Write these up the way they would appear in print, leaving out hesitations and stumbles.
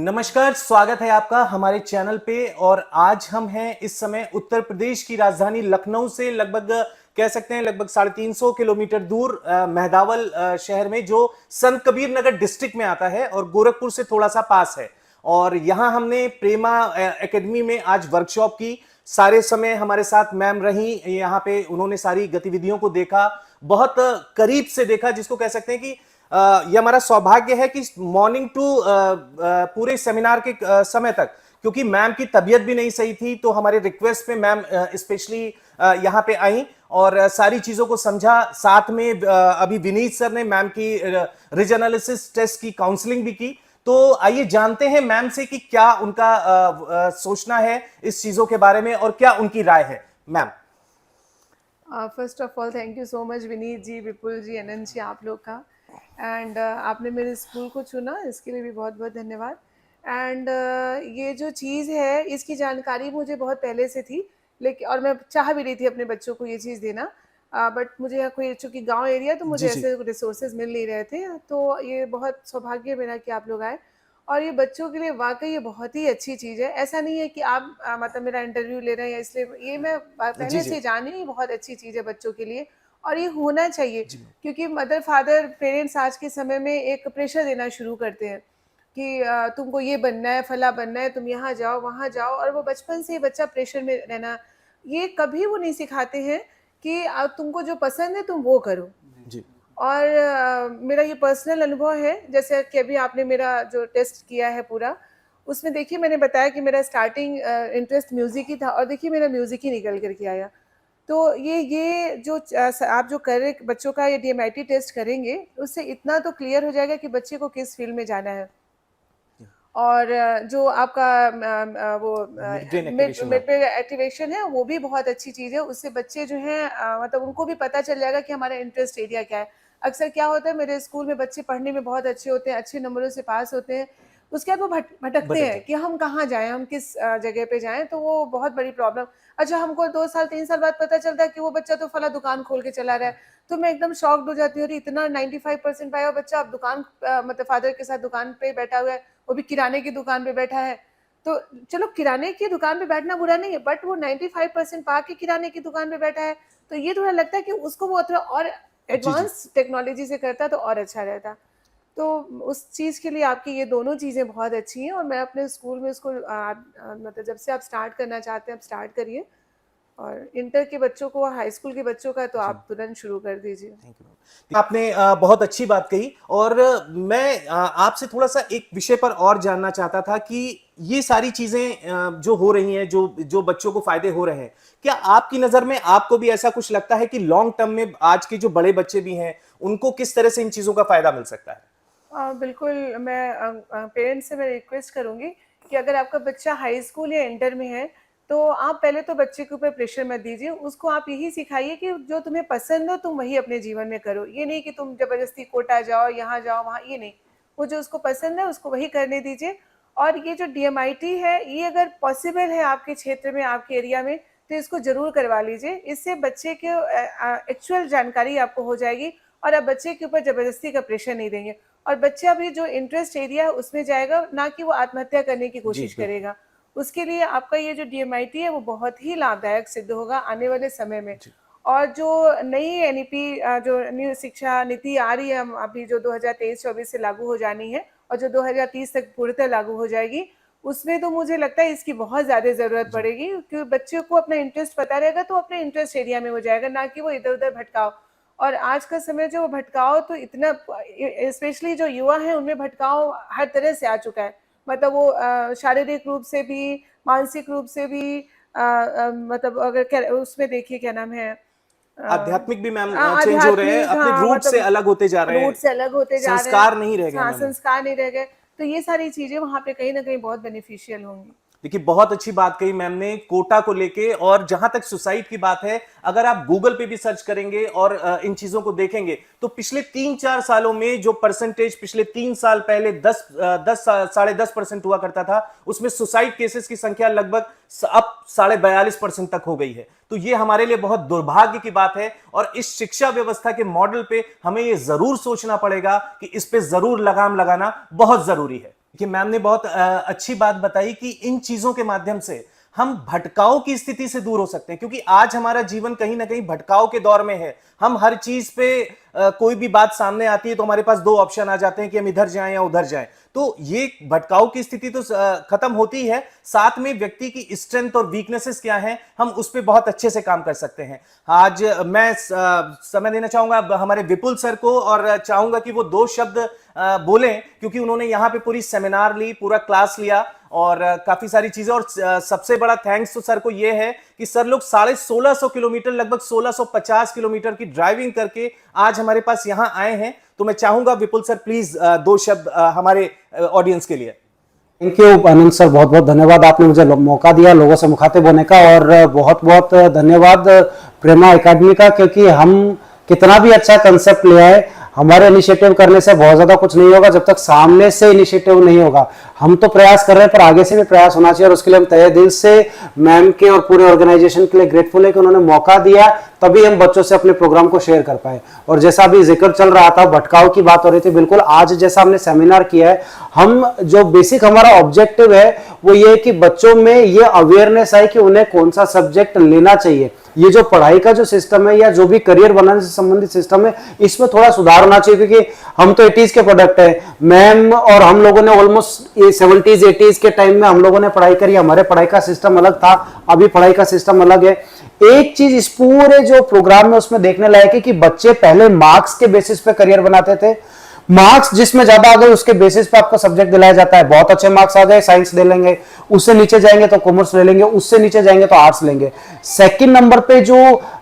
नमस्कार, स्वागत है आपका हमारे चैनल पे। और आज हम हैं इस समय उत्तर प्रदेश की राजधानी लखनऊ से लगभग कह सकते हैं लगभग 350 किलोमीटर दूर मेहदावल शहर में, जो संत कबीर नगर डिस्ट्रिक्ट में आता है और गोरखपुर से थोड़ा सा पास है। और यहाँ हमने प्रेमा एकेडमी में आज वर्कशॉप की। सारे समय हमारे साथ मैम रही यहाँ पे, उन्होंने सारी गतिविधियों को देखा, बहुत करीब से देखा, जिसको कह सकते हैं कि ये हमारा सौभाग्य है कि मॉर्निंग टू पूरे सेमिनार के समय तक, क्योंकि मैम की तबीयत भी नहीं सही थी, तो हमारे रिक्वेस्ट पे मैम स्पेशली यहाँ पे आई और सारी चीजों को समझा। साथ में अभी विनीत सर ने मैम की रिज एनालिसिस टेस्ट की काउंसलिंग भी की। तो आइए जानते हैं मैम से कि क्या उनका सोचना है इस चीजों के बारे में और क्या उनकी राय है। Ma'am, first of all thank you so much Vineet ji, Vipul ji, Anant ji, आप लोग का। एंड आपने मेरे स्कूल को चुना, इसके लिए भी बहुत बहुत धन्यवाद। एंड ये जो चीज़ है इसकी जानकारी मुझे बहुत पहले से थी, लेकिन और मैं चाह भी रही थी अपने बच्चों को ये चीज़ देना, बट मुझे यहाँ कोई, चूँकि गांव एरिया, तो मुझे जी जी ऐसे रिसोर्सेज मिल नहीं रहे थे। तो ये बहुत सौभाग्य मेरा कि आप लोग आए, और ये बच्चों के लिए वाकई ये बहुत ही अच्छी चीज़ है। ऐसा नहीं है कि आप मतलब मेरा इंटरव्यू ले रहे हैं या इसलिए, ये मैं जी पहले जी से जानी हूँ, बहुत अच्छी चीज़ है बच्चों के लिए और ये होना चाहिए। जी क्योंकि मदर फादर पेरेंट्स आज के समय में एक प्रेशर देना शुरू करते हैं कि तुमको ये बनना है, फला बनना है, तुम यहाँ जाओ वहाँ जाओ, और वो बचपन से ही बच्चा प्रेशर में रहना, ये कभी वो नहीं सिखाते हैं कि तुमको जो पसंद है तुम वो करो। जी और मेरा ये पर्सनल अनुभव है, जैसे कि अभी आपने मेरा जो टेस्ट किया है पूरा, उसमें देखिए मैंने बताया कि मेरा स्टार्टिंग इंटरेस्ट म्यूज़िक ही था, और देखिए मेरा म्यूज़िक ही निकल करके आया। तो ये जो आप जो कर रहे बच्चों का ये डीएमआईटी टेस्ट करेंगे, उससे इतना तो क्लियर हो जाएगा कि बच्चे को किस फील्ड में जाना है। और जो आपका वो brain mid activation ma'am. Mid activation है, वो भी बहुत अच्छी चीज़ है। उससे बच्चे जो हैं मतलब उनको भी पता चल जाएगा कि हमारा इंटरेस्ट एरिया क्या है। अक्सर क्या होता है, मेरे स्कूल में बच्चे पढ़ने में बहुत अच्छे होते हैं, अच्छे नंबरों से पास होते हैं, उसके बाद वो भटकते भटक हैं जाए। कि हम कहाँ जाएं, हम किस जगह पे जाएं, तो वो बहुत बड़ी प्रॉब्लम। अच्छा, हमको 2 साल 3 साल बाद पता चलता है कि वो बच्चा तो फला दुकान खोल के चला रहा है, तो मैं एकदम शॉक्ड हो जाती हूँ। अरे इतना 95% पाया हुआ बच्चा अब दुकान मतलब फादर के साथ दुकान पे बैठा हुआ है, वो भी किराने की दुकान पे बैठा है। तो चलो, किराने की दुकान पे बैठना बुरा नहीं है, बट वो 95% पा के किराने की दुकान पे बैठा है, तो ये थोड़ा लगता है कि उसको वो थोड़ा और जी जी एडवांस टेक्नोलॉजी से करता तो और अच्छा रहता। तो उस चीज़ के लिए आपकी ये दोनों चीज़ें बहुत अच्छी हैं, और मैं अपने स्कूल में इसको मतलब जब से आप स्टार्ट करना चाहते हैं आप स्टार्ट करिए, और इंटर के बच्चों को, हाई स्कूल के बच्चों का तो जी। आप तुरंत शुरू कर दीजिए। Thank you. आपने बहुत अच्छी बात कही, और मैं आपसे थोड़ा सा एक विषय पर और जानना चाहता था कि ये सारी चीजें जो हो रही हैं, जो जो बच्चों को फायदे हो रहे हैं, क्या आपकी नजर में आपको भी ऐसा कुछ लगता है कि लॉन्ग टर्म में आज के जो बड़े बच्चे भी हैं उनको किस तरह से इन चीजों का फायदा मिल सकता है? बिल्कुल, मैं पेरेंट्स से मैं रिक्वेस्ट करूँगी कि अगर आपका बच्चा हाई स्कूल या इंटर में है, तो आप पहले तो बच्चे के ऊपर प्रेशर मत दीजिए। उसको आप यही सिखाइए कि जो तुम्हें पसंद हो तुम वही अपने जीवन में करो। ये नहीं कि तुम ज़बरदस्ती कोटा जाओ, यहाँ जाओ, वहाँ, ये नहीं। वो जो उसको पसंद है उसको वही करने दीजिए। और ये जो डीएमआईटी है, ये अगर पॉसिबल है आपके क्षेत्र में, आपके एरिया में, तो इसको ज़रूर करवा लीजिए। इससे बच्चे के एक्चुअल जानकारी आपको हो जाएगी, और आप बच्चे के ऊपर ज़बरदस्ती का प्रेशर नहीं देंगे, और बच्चा भी जो इंटरेस्ट एरिया है उसमें जाएगा, ना कि वो आत्महत्या करने की जी कोशिश बिल्कुल। करेगा। उसके लिए आपका ये जो डीएमआईटी है वो बहुत ही लाभदायक सिद्ध होगा आने वाले समय में। जी और जो नई एनईपी जो न्यू शिक्षा नीति आ रही है, अभी जो 2023-24 से लागू हो जानी है, और जो 2030 तक पूर्णतः लागू हो जाएगी, उसमें तो मुझे लगता है इसकी बहुत ज़्यादा ज़रूरत जी पड़ेगी, क्योंकि बच्चों को अपना इंटरेस्ट पता रहेगा तो अपने इंटरेस्ट एरिया में हो जाएगा, ना कि वो इधर उधर भटकाव। और आज का समय जो भटकाव तो इतना, स्पेशली जो युवा हैं उनमें भटकाव हर तरह से आ चुका है। मतलब वो शारीरिक रूप से भी, मानसिक रूप से भी, मतलब अगर उसमें देखिए क्या नाम है, आध्यात्मिक भी मैम चेंज हो रहे हैं, आध्यात्मिक, अपने हाँ, रूट से मतलब अलग होते जा रहे रूट हैं, से अलग होते जा रहे हैं, संस्कार नहीं रह गए हाँ, मैम। संस्कार नहीं रह गए। तो ये सारी चीज़ें वहाँ पे कहीं ना कहीं बहुत बेनिफिशियल होंगी। देखिए, बहुत अच्छी बात कही मैम ने कोटा को लेके। और जहां तक सुसाइड की बात है, अगर आप गूगल पे भी सर्च करेंगे और इन चीजों को देखेंगे, तो पिछले 3-4 सालों में जो परसेंटेज पिछले 3 साल पहले 10-10.5% हुआ करता था, उसमें सुसाइड केसेस की संख्या लगभग अब 42.5% तक हो गई है। तो ये हमारे लिए बहुत दुर्भाग्य की बात है, और इस शिक्षा व्यवस्था के मॉडल पे हमें ये जरूर सोचना पड़ेगा कि इस पे जरूर लगाम लगाना बहुत जरूरी है। कि मैम ने बहुत अच्छी बात बताई कि इन चीजों के माध्यम से हम भटकाव की स्थिति से दूर हो सकते हैं, क्योंकि आज हमारा जीवन कहीं ना कहीं भटकाव के दौर में है। हम हर चीज पे कोई भी बात सामने आती है तो हमारे पास दो ऑप्शन आ जाते हैं कि हम इधर जाएं या उधर जाएं। तो ये भटकाव की स्थिति तो खत्म होती है, साथ में व्यक्ति की स्ट्रेंथ और वीकनेसेस क्या हैं हम उस पर बहुत अच्छे से काम कर सकते हैं। आज मैं समय देना चाहूंगा हमारे विपुल सर को, और चाहूंगा कि वो दो शब्द बोलें, क्योंकि उन्होंने यहाँ पे पूरी सेमिनार ली, पूरा क्लास लिया और काफी सारी चीजें। और सबसे बड़ा थैंक्स तो सर को ये है कि सर लोग 1650 किलोमीटर, लगभग 1650 किलोमीटर की ड्राइविंग करके आज हमारे पास यहाँ आए हैं। तो मैं चाहूंगा विपुल सर प्लीज दो शब्द हमारे ऑडियंस के लिए। थैंक यू आनंद सर, बहुत बहुत धन्यवाद, आपने मुझे मौका दिया लोगों से मुखातिब होने का। और बहुत बहुत धन्यवाद प्रेमा एकेडमी का, क्योंकि हम कितना भी अच्छा कंसेप्ट ले आए, हमारे इनिशिएटिव करने से बहुत ज्यादा कुछ नहीं होगा जब तक सामने से इनिशिएटिव नहीं होगा। हम तो प्रयास कर रहे हैं पर आगे से भी प्रयास होना चाहिए, और उसके लिए हम तहे दिल से मैम के और पूरे ऑर्गेनाइजेशन के लिए ग्रेटफुल है कि उन्होंने मौका दिया, तभी हम बच्चों से अपने प्रोग्राम को शेयर कर पाए। और जैसा अभी जिक्र चल रहा था, भटकाव की बात हो रही थी, बिल्कुल आज जैसा हमने सेमिनार किया है, हम जो बेसिक हमारा ऑब्जेक्टिव है वो ये है कि बच्चों में ये अवेयरनेस आए कि उन्हें कौन सा सब्जेक्ट लेना चाहिए। ये जो पढ़ाई का जो सिस्टम है या जो भी करियर बनाने से संबंधित सिस्टम है, इसमें थोड़ा सुधार होना चाहिए, क्योंकि हम तो 80s के प्रोडक्ट है। मैम और हम लोगों ने ऑलमोस्ट 70s 80s के टाइम में हम लोगों ने पढ़ाई करी, हमारे पढ़ाई का सिस्टम अलग था, अभी पढ़ाई का सिस्टम अलग है। एक चीज इस पूरे जो प्रोग्राम में उसमें देखने लायक है कि बच्चे पहले मार्क्स के बेसिस पे करियर बनाते थे, मार्क्स जिसमें ज्यादा आ गए उसके बेसिस पे आपको सब्जेक्ट दिलाया जाता है। बहुत अच्छे मार्क्स आ गए, साइंस ले लेंगे, उससे नीचे जाएंगे तो कॉमर्स ले लेंगे, उससे नीचे जाएंगे तो आर्ट्स लेंगे। सेकंड नंबर पे जो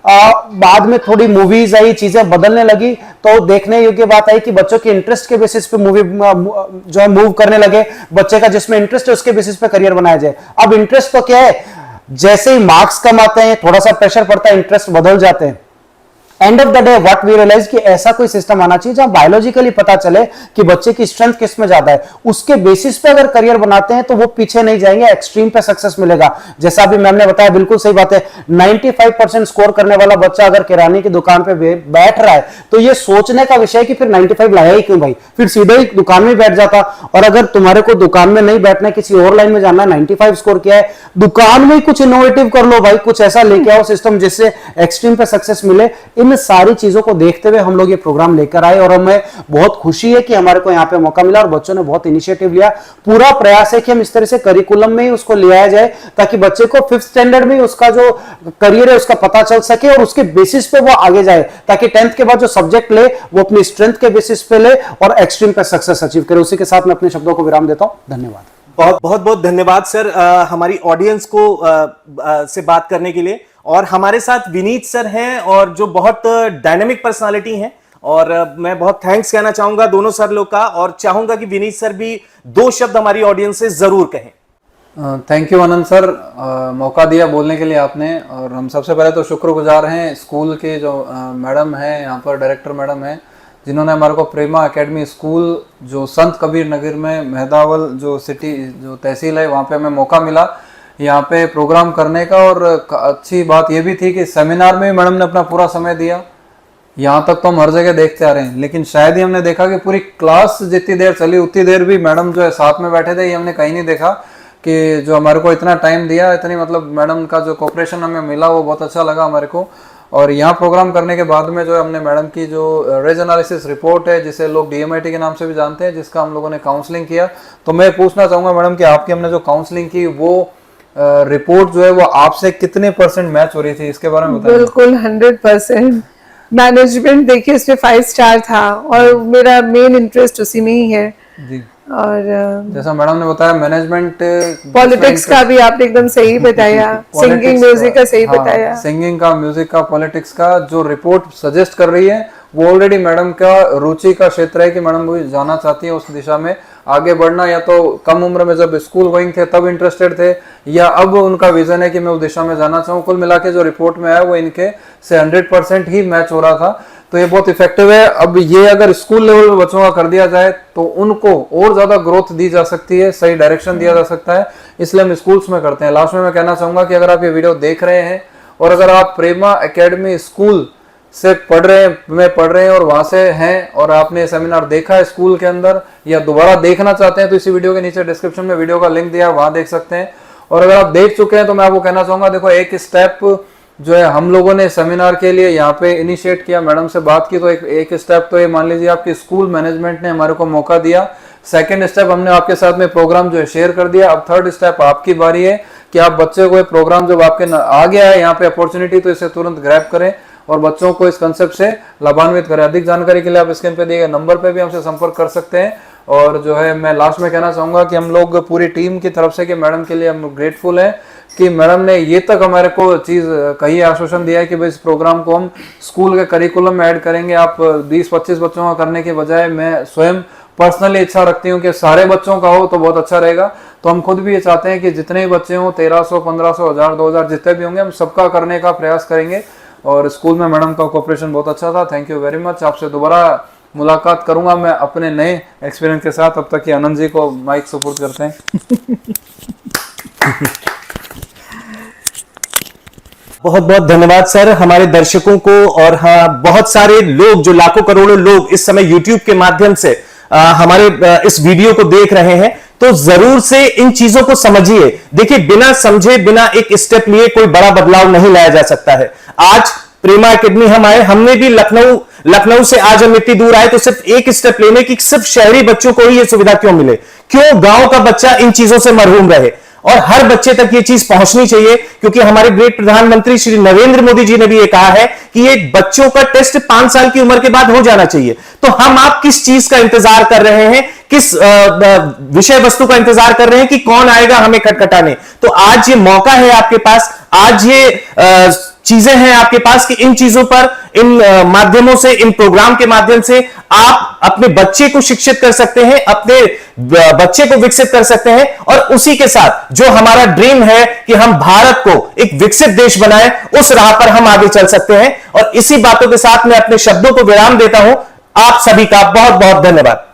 बाद में थोड़ी मूवीज आई, चीजें बदलने लगी, तो देखने योग्य बात आई कि बच्चों के इंटरेस्ट के बेसिस पे मूवी जो है मूव करने लगे। बच्चे का जिसमें इंटरेस्ट है उसके बेसिस पे करियर बनाया जाए। अब इंटरेस्ट तो क्या है, जैसे ही मार्क्स कम आते हैं, थोड़ा सा प्रेशर पड़ता है, इंटरेस्ट बदल जाते हैं। End of the day what we realise कि ऐसा कोई सिस्टम आना चाहिए जहां बायोलॉजिकली पता चले कि बच्चे की स्ट्रेंथ किस में ज्यादा है, उसके बेसिस पे अगर करियर बनाते हैं तो वो पीछे नहीं जाएंगे, एक्सट्रीम पे सक्सेस मिलेगा। जैसा अभी मैम ने बताया, बिल्कुल सही बात है। 95% स्कोर करने वाला बच्चा अगर किराने की दुकान पे बैठ रहा है तो ये सोचने का विषय है कि फिर 95 लाया ही क्यों भाई, फिर सीधे ही दुकान में बैठ जाता। और अगर तुम्हारे को दुकान में नहीं बैठना, किसी और लाइन में जाना, 95 स्कोर किया है, दुकान में कुछ इनोवेटिव कर लो भाई, कुछ ऐसा लेके आओ सिस्टम जिससे एक्सट्रीम पे सक्सेस मिले। इन सारी चीजों को देखते हुए हम लोग ये प्रोग्राम लेकर आए, और हमें बहुत खुशी है कि हमारे को यहाँ पे मौका मिला और बच्चों ने बहुत इनिशिएटिव लिया। पूरा प्रयास है कि हम इस तरह से करिकुलम में ही उसको ले आया जाए ताकि बच्चे को 5th स्टैंडर्ड में उसका जो करियर है उसका पता चल सके और उसके बेसिस पे वो आगे जाए, ताकि 10th के बाद जो सब्जेक्ट ले वो अपनी स्ट्रेंथ के बेसिस पे ले और एक्सट्रीम पे सक्सेस अचीव करे। उसी के साथ मैं अपने शब्दों को विराम देता हूं। धन्यवाद। बहुत बहुत धन्यवाद सर हमारी ऑडियंस को से बात करने के लिए। और हमारे साथ विनीत सर हैं और जो बहुत डायनामिक पर्सनालिटी हैं, और मैं बहुत थैंक्स कहना चाहूंगा दोनों सर लोग का, और चाहूंगा कि विनीत सर भी दो शब्द हमारी ऑडियंस से जरूर कहें। थैंक यू आनंद सर, मौका दिया बोलने के लिए आपने। और हम सबसे पहले तो शुक्रगुजार हैं स्कूल के जो मैडम हैं, यहाँ पर डायरेक्टर मैडम हैं, जिन्होंने हमारे को प्रेमा एकेडमी स्कूल जो संत कबीर नगर में मेहदावल जो सिटी जो तहसील है वहाँ पे हमें मौका मिला यहाँ पे प्रोग्राम करने का। और अच्छी बात ये भी थी कि सेमिनार में मैडम ने अपना पूरा समय दिया। यहाँ तक तो हम हर जगह देखते आ रहे हैं, लेकिन शायद ही हमने देखा कि पूरी क्लास जितनी देर चली उतनी देर भी मैडम जो है साथ में बैठे थे, ये हमने कहीं नहीं देखा। कि जो हमारे को इतना टाइम दिया, इतनी मतलब मैडम का जो कोऑपरेशन हमें मिला वो बहुत अच्छा लगा हमारे को। और यहाँ प्रोग्राम करने के बाद में जो है हमने मैडम की जो रेज एनालिसिस रिपोर्ट है, जिसे लोग DMIT के नाम से भी जानते हैं, जिसका हम लोगों ने काउंसलिंग किया। तो मैं पूछना चाहूँगा मैडम कि आपकी हमने जो काउंसलिंग की वो रिपोर्ट जो है वो आपसे कितने % मैच हो रही थी, इसके बारे में बताइए। बिल्कुल 100%। मैनेजमेंट देखिए इसमें 5 स्टार था और मेरा मेन इंटरेस्ट उसी में ही है जी। और जैसा मैडम ने बताया मैनेजमेंट, पॉलिटिक्स का भी आपने एकदम सही बताया, सिंगिंग म्यूजिक का सही बताया, सिंगिंग का, म्यूजिक का, पॉलिटिक्स का जो रिपोर्ट सजेस्ट कर रही है वो ऑलरेडी मैडम का रुचि का क्षेत्र है कि मैडम वो जाना चाहती है उस दिशा में आगे बढ़ना। या तो कम उम्र में जब स्कूल गोइंग थे तब इंटरेस्टेड थे, या अब उनका विजन है कि मैं उस दिशा में जाना चाहूँ। कुल मिला के जो रिपोर्ट में आया वो इनके से 100% ही मैच हो रहा था। तो ये बहुत इफेक्टिव है। अब ये अगर स्कूल लेवल में बच्चों का कर दिया जाए तो उनको और ज्यादा ग्रोथ दी जा सकती है, सही डायरेक्शन दिया जा सकता है, इसलिए हम स्कूल्स में करते हैं। लास्ट में मैं कहना चाहूंगा कि अगर आप ये वीडियो देख रहे हैं और अगर आप प्रेमा एकेडमी स्कूल से पढ़ रहे हैं और वहां से हैं और आपने सेमिनार देखा है स्कूल के अंदर या दोबारा देखना चाहते हैं तो इसी वीडियो के नीचे डिस्क्रिप्शन में वीडियो का लिंक दिया है, वहां देख सकते हैं। और अगर आप देख चुके हैं तो मैं आपको कहना चाहूंगा, देखो एक स्टेप जो है हम लोगों ने सेमिनार के लिए यहाँ पे इनिशिएट किया, मैडम से बात की, तो एक स्टेप तो ये मान लीजिए आपकी स्कूल मैनेजमेंट ने हमारे को मौका दिया। सेकंड स्टेप हमने आपके साथ में प्रोग्राम जो है शेयर कर दिया। अब थर्ड स्टेप आपकी बारी है कि आप बच्चे को प्रोग्राम जब आपके आ गया है यहाँ पे अपॉर्चुनिटी, तो इसे तुरंत ग्रैब करें और बच्चों को इस कंसेप्ट से लाभान्वित करें। अधिक जानकारी के लिए आप स्क्रीन पे दिए गए नंबर पे भी हमसे संपर्क कर सकते हैं। और जो है मैं लास्ट में कहना चाहूंगा कि हम लोग पूरी टीम की तरफ से कि मैडम के लिए हम ग्रेटफुल हैं कि मैडम ने ये तक हमारे को चीज कही, आश्वासन दिया है कि भाई इस प्रोग्राम को हम स्कूल के करिकुलम में ऐड करेंगे। आप 20-25 बच्चों का करने के बजाय मैं स्वयं पर्सनली इच्छा रखती हूँ कि सारे बच्चों का हो तो बहुत अच्छा रहेगा। तो हम खुद भी ये चाहते हैं कि जितने भी बच्चे हों, 1300, 1500, 1000, 2000 जितने भी होंगे, हम सबका करने का प्रयास करेंगे। और स्कूल में मैडम का कोऑपरेशन बहुत अच्छा था। Thank you very much. आपसे दोबारा मुलाकात करूंगा मैं अपने नए एक्सपीरियंस के साथ। अब तक कि आनंद जी को माइक सपोर्ट करते हैं। बहुत बहुत धन्यवाद सर हमारे दर्शकों को। और हाँ, बहुत सारे लोग जो लाखों करोड़ों लोग इस समय YouTube के माध्यम से हमारे इस वीडियो को देख रहे हैं, तो जरूर से इन चीजों को समझिए। देखिए, बिना समझे, बिना एक स्टेप लिए कोई बड़ा बदलाव नहीं लाया जा सकता है। आज प्रेमा एकेडमी हम आए, हमने भी लखनऊ से आज हम इतनी दूर आए तो सिर्फ एक स्टेप लेने की, सिर्फ शहरी बच्चों को ही यह सुविधा क्यों मिले, क्यों गांव का बच्चा इन चीजों से महरूम रहे। और हर बच्चे तक ये चीज पहुंचनी चाहिए, क्योंकि हमारे ग्रेट प्रधानमंत्री श्री नरेंद्र मोदी जी ने भी ये कहा है कि ये बच्चों का टेस्ट 5 साल की उम्र के बाद हो जाना चाहिए। तो हम आप किस चीज का इंतजार कर रहे हैं, किस विषय वस्तु का इंतजार कर रहे हैं कि कौन आएगा हमें खटखटाने। तो आज ये मौका है आपके पास, आज ये चीजें हैं आपके पास कि इन चीजों पर, इन माध्यमों से, इन प्रोग्राम के माध्यम से आप अपने बच्चे को शिक्षित कर सकते हैं, अपने बच्चे को विकसित कर सकते हैं। और उसी के साथ जो हमारा ड्रीम है कि हम भारत को एक विकसित देश बनाएं, उस राह पर हम आगे चल सकते हैं। और इसी बातों के साथ मैं अपने शब्दों को विराम देता हूं। आप सभी का बहुत बहुत धन्यवाद।